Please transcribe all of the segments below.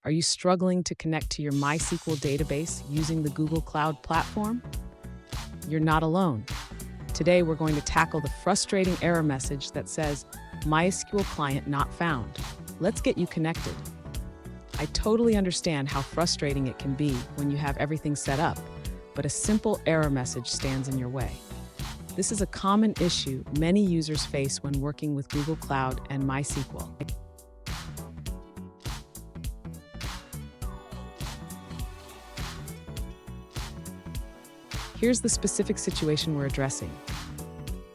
Are you struggling to connect to your MySQL database using the Google Cloud platform? You're not alone. Today, we're going to tackle the frustrating error message that says, MySQL client not found. Let's get you connected. I totally understand how frustrating it can be when you have everything set up, but a simple error message stands in your way. This is a common issue many users face when working with Google Cloud and MySQL. Here's the specific situation we're addressing.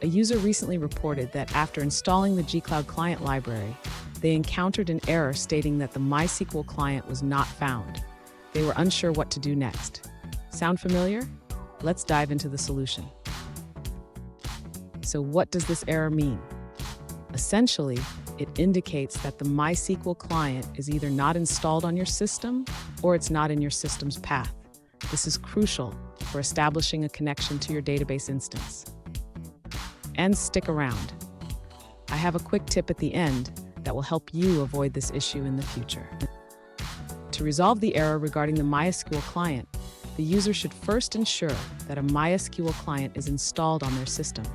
A user recently reported that after installing the G-Cloud client library, they encountered an error stating that the MySQL client was not found. They were unsure what to do next. Sound familiar? Let's dive into the solution. So what does this error mean? Essentially, it indicates that the MySQL client is either not installed on your system or it's not in your system's path. This is crucial for establishing a connection to your database instance. And stick around. I have a quick tip at the end that will help you avoid this issue in the future. To resolve the error regarding the MySQL client, the user should first ensure that a MySQL client is installed on their system.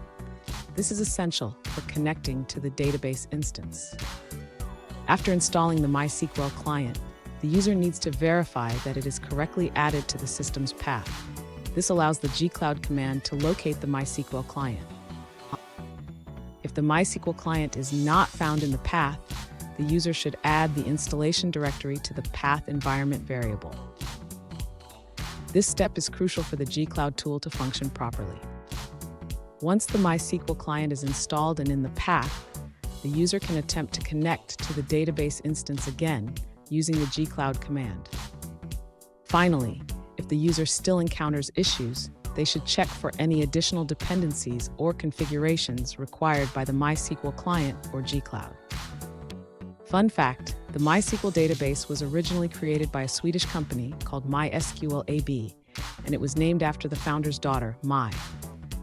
This is essential for connecting to the database instance. After installing the MySQL client, the user needs to verify that it is correctly added to the system's path. This allows the G-Cloud command to locate the MySQL client. If the MySQL client is not found in the path, the user should add the installation directory to the path environment variable. This step is crucial for the G-Cloud tool to function properly. Once the MySQL client is installed and in the path, the user can attempt to connect to the database instance again using the G-Cloud command. Finally, if the user still encounters issues, they should check for any additional dependencies or configurations required by the MySQL client or G-Cloud. Fun fact, the MySQL database was originally created by a Swedish company called MySQL AB, and it was named after the founder's daughter, My.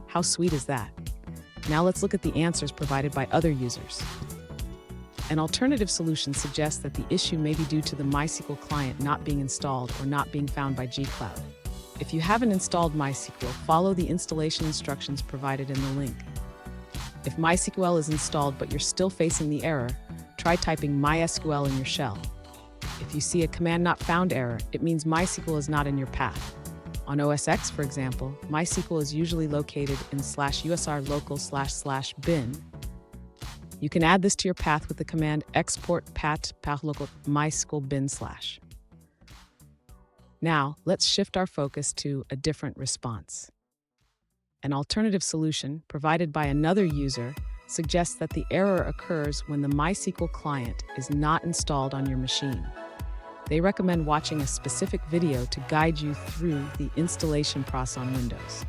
How sweet is that? Now let's look at the answers provided by other users. An alternative solution suggests that the issue may be due to the MySQL client not being installed or not being found by G-Cloud. If you haven't installed MySQL, follow the installation instructions provided in the link. If MySQL is installed but you're still facing the error, try typing MySQL in your shell. If you see a command not found error, it means MySQL is not in your path. On OS X, for example, MySQL is usually located in /usr local//bin. You can add this to your path with the command export pat local MySQL bin/. Now, let's shift our focus to a different response. An alternative solution provided by another user suggests that the error occurs when the MySQL client is not installed on your machine. They recommend watching a specific video to guide you through the installation process on Windows.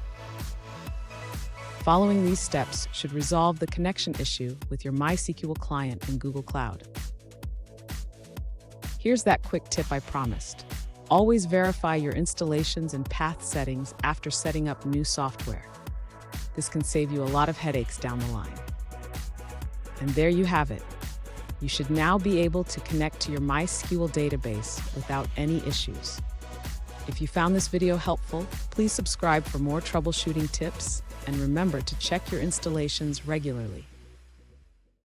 Following these steps should resolve the connection issue with your MySQL client in Google Cloud. Here's that quick tip I promised. Always verify your installations and path settings after setting up new software. This can save you a lot of headaches down the line. And there you have it. You should now be able to connect to your MySQL database without any issues. If you found this video helpful, please subscribe for more troubleshooting tips and remember to check your installations regularly.